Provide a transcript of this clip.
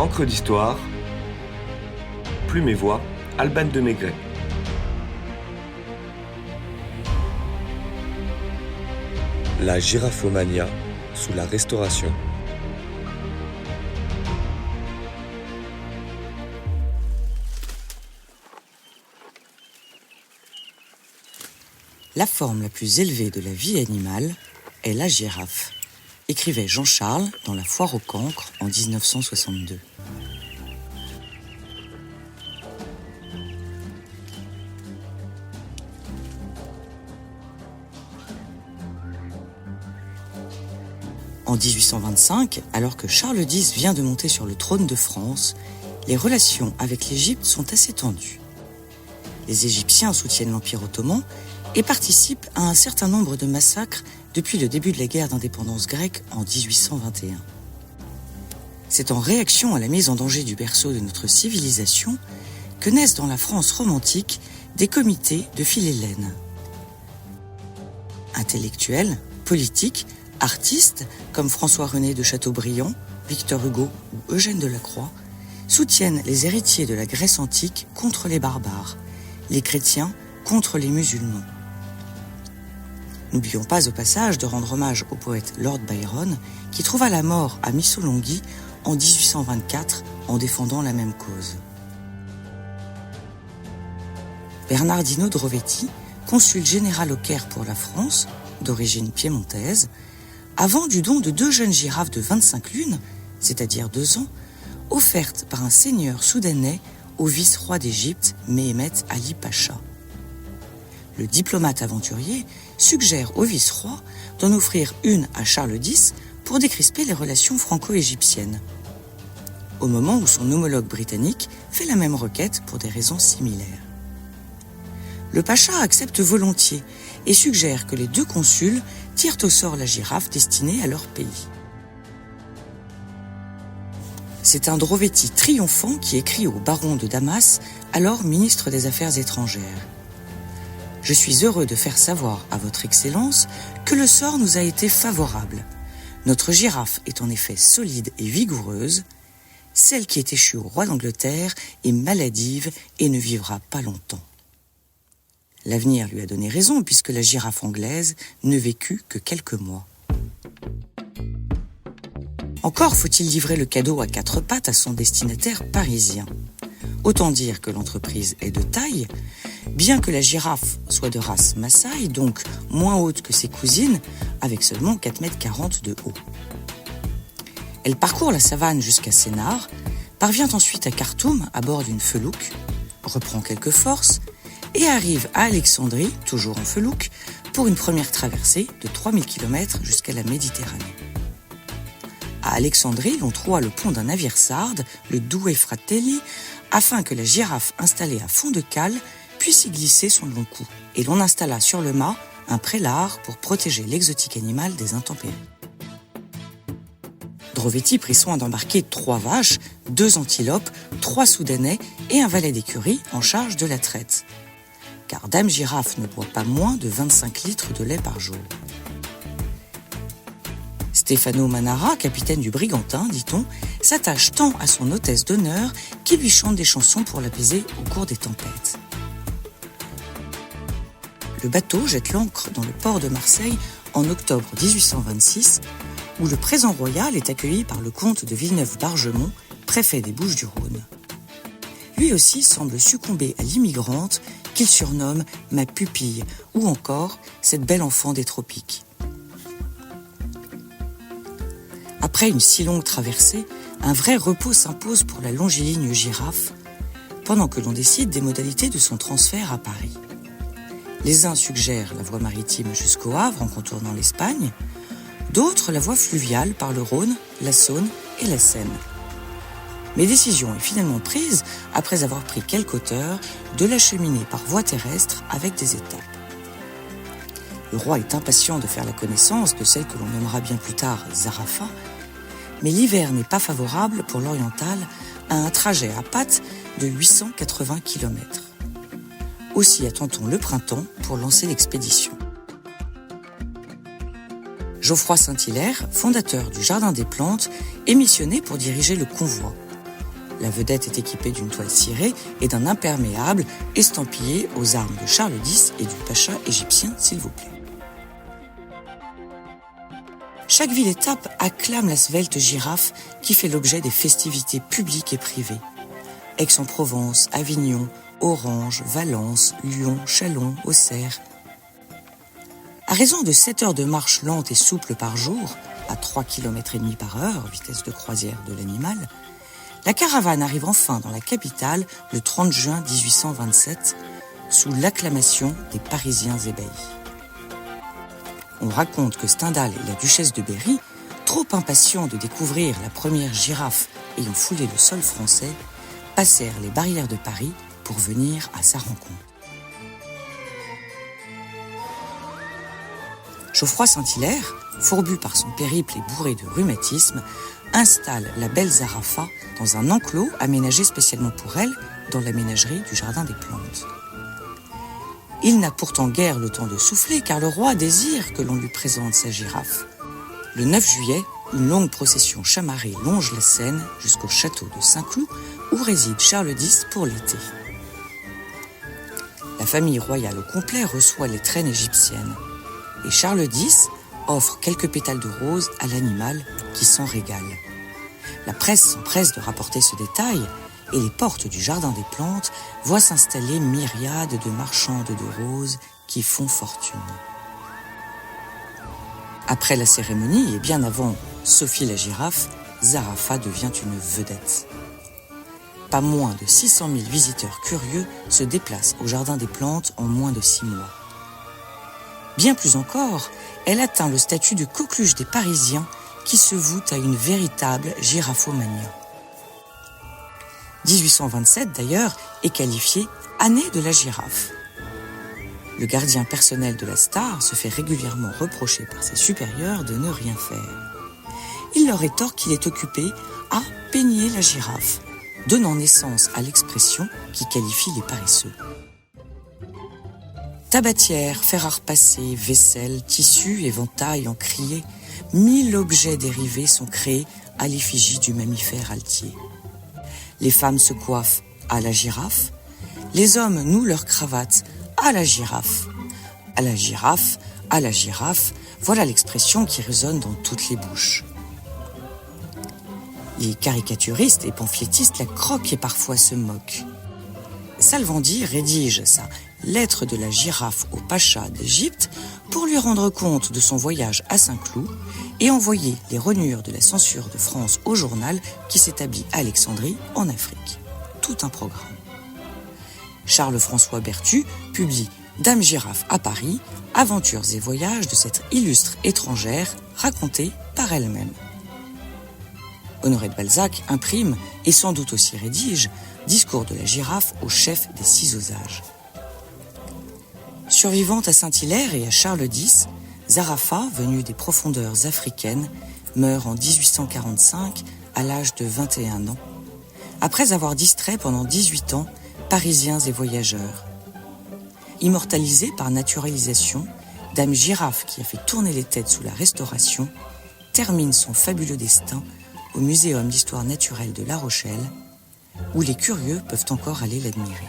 Encre d'histoire, Plume et Voix, Alban de Maigret. La giraffomania sous la Restauration. La forme la plus élevée de la vie animale est la girafe, écrivait Jean Charles dans La Foire au cancre en 1962. En 1825, alors que Charles X vient de monter sur le trône de France, les relations avec l'Égypte sont assez tendues. Les Égyptiens soutiennent l'Empire ottoman et participent à un certain nombre de massacres depuis le début de la guerre d'indépendance grecque en 1821. C'est en réaction à la mise en danger du berceau de notre civilisation que naissent dans la France romantique des comités de Philhellène. Intellectuels, politiques, artistes comme François-René de Chateaubriand, Victor Hugo ou Eugène Delacroix soutiennent les héritiers de la Grèce antique contre les barbares, les chrétiens contre les musulmans. N'oublions pas au passage de rendre hommage au poète Lord Byron qui trouva la mort à Missolonghi en 1824 en défendant la même cause. Bernardino Drovetti, consul général au Caire pour la France, d'origine piémontaise, a vendu don de 2 jeunes girafes de 25 lunes, c'est-à-dire 2 ans, offertes par un seigneur soudanais au vice-roi d'Égypte, Mehemet Ali Pacha. Le diplomate aventurier suggère au vice-roi d'en offrir une à Charles X pour décrisper les relations franco-égyptiennes, au moment où son homologue britannique fait la même requête pour des raisons similaires. Le Pacha accepte volontiers et suggère que les 2 consuls tirent au sort la girafe destinée à leur pays. C'est un Drovetti triomphant qui écrit au baron de Damas, alors ministre des Affaires étrangères. « Je suis heureux de faire savoir à votre Excellence que le sort nous a été favorable. Notre girafe est en effet solide et vigoureuse. Celle qui est échue au roi d'Angleterre est maladive et ne vivra pas longtemps. » L'avenir lui a donné raison puisque la girafe anglaise ne vécut que quelques mois. Encore faut-il livrer le cadeau à 4 pattes à son destinataire parisien. Autant dire que l'entreprise est de taille, bien que la girafe soit de race Maasai, donc moins haute que ses cousines, avec seulement 4,40 m de haut. Elle parcourt la savane jusqu'à Sénart, parvient ensuite à Khartoum à bord d'une felouque, reprend quelques forces et arrive à Alexandrie, toujours en felouque, pour une première traversée de 3000 km jusqu'à la Méditerranée. À Alexandrie, l'on trouva le pont d'un navire sarde, le Due Fratelli, afin que la girafe installée à fond de cale puisse y glisser son long cou. Et l'on installa sur le mât un prélard pour protéger l'exotique animal des intempéries. Drovetti prit soin d'embarquer 3 vaches, 2 antilopes, 3 soudanais et un valet d'écurie en charge de la traite. Car Dame Girafe ne boit pas moins de 25 litres de lait par jour. Stefano Manara, capitaine du Brigantin, dit-on, s'attache tant à son hôtesse d'honneur qu'il lui chante des chansons pour l'apaiser au cours des tempêtes. Le bateau jette l'ancre dans le port de Marseille en octobre 1826, où le présent royal est accueilli par le comte de Villeneuve-Bargemont, préfet des Bouches-du-Rhône. Lui aussi semble succomber à l'immigrante qu'il surnomme « ma pupille » ou encore « cette belle enfant des tropiques ». Après une si longue traversée, un vrai repos s'impose pour la longiligne girafe, pendant que l'on décide des modalités de son transfert à Paris. Les uns suggèrent la voie maritime jusqu'au Havre en contournant l'Espagne, d'autres la voie fluviale par le Rhône, la Saône et la Seine. Mais décision est finalement prise, après avoir pris quelque hauteur, de l'acheminer par voie terrestre avec des étapes. Le roi est impatient de faire la connaissance de celle que l'on nommera bien plus tard Zarafa, mais l'hiver n'est pas favorable pour l'oriental à un trajet à pattes de 880 km. Aussi attend-on le printemps pour lancer l'expédition. Geoffroy Saint-Hilaire, fondateur du Jardin des Plantes, est missionné pour diriger le convoi. La vedette est équipée d'une toile cirée et d'un imperméable estampillé aux armes de Charles X et du pacha égyptien, s'il vous plaît. Chaque ville-étape acclame la svelte girafe qui fait l'objet des festivités publiques et privées. Aix-en-Provence, Avignon, Orange, Valence, Lyon, Châlons, Auxerre. À raison de 7 heures de marche lente et souple par jour, à 3,5 km par heure, vitesse de croisière de l'animal, la caravane arrive enfin dans la capitale le 30 juin 1827, sous l'acclamation des Parisiens ébahis. On raconte que Stendhal et la duchesse de Berry, trop impatients de découvrir la première girafe ayant foulé le sol français, passèrent les barrières de Paris pour venir à sa rencontre. Geoffroy Saint-Hilaire, fourbu par son périple et bourré de rhumatisme, installe la belle Zarafa dans un enclos aménagé spécialement pour elle dans la ménagerie du Jardin des Plantes. Il n'a pourtant guère le temps de souffler car le roi désire que l'on lui présente sa girafe. Le 9 juillet, une longue procession chamarrée longe la Seine jusqu'au château de Saint-Cloud où réside Charles X pour l'été. La famille royale au complet reçoit les traînes égyptiennes et Charles X offre quelques pétales de rose à l'animal qui s'en régale. La presse s'empresse de rapporter ce détail et les portes du Jardin des Plantes voient s'installer myriades de marchandes de roses qui font fortune. Après la cérémonie et bien avant Sophie la girafe, Zarafa devient une vedette. Pas moins de 600 000 visiteurs curieux se déplacent au Jardin des Plantes en moins de 6 mois. Bien plus encore, elle atteint le statut de coqueluche des Parisiens qui se voue à une véritable giraphomania. 1827 d'ailleurs est qualifiée année de la girafe. Le gardien personnel de la star se fait régulièrement reprocher par ses supérieurs de ne rien faire. Il leur rétorque qu'il est occupé à peigner la girafe, donnant naissance à l'expression qui qualifie les paresseux. Tabatière, fer à repasser, vaisselle, tissu, éventail, encrier, 1000 objets dérivés sont créés à l'effigie du mammifère altier. Les femmes se coiffent à la girafe, les hommes nouent leurs cravates à la girafe. À la girafe, à la girafe, voilà l'expression qui résonne dans toutes les bouches. Les caricaturistes et pamphlétistes la croquent et parfois se moquent. Salvandi rédige sa lettre de la girafe au pacha d'Égypte pour lui rendre compte de son voyage à Saint-Cloud et envoyer les renures de la censure de France au journal qui s'établit à Alexandrie, en Afrique. Tout un programme. Charles-François Berthoud publie Dame Girafe à Paris, aventures et voyages de cette illustre étrangère racontée par elle-même. Honoré de Balzac imprime, et sans doute aussi rédige, Discours de la girafe au chef des 6 osages. Survivante à Saint-Hilaire et à Charles X, Zarafa, venue des profondeurs africaines, meurt en 1845 à l'âge de 21 ans, après avoir distrait pendant 18 ans Parisiens et voyageurs. Immortalisée par naturalisation, Dame Girafe, qui a fait tourner les têtes sous la Restauration, termine son fabuleux destin au Muséum d'histoire naturelle de La Rochelle, où les curieux peuvent encore aller l'admirer.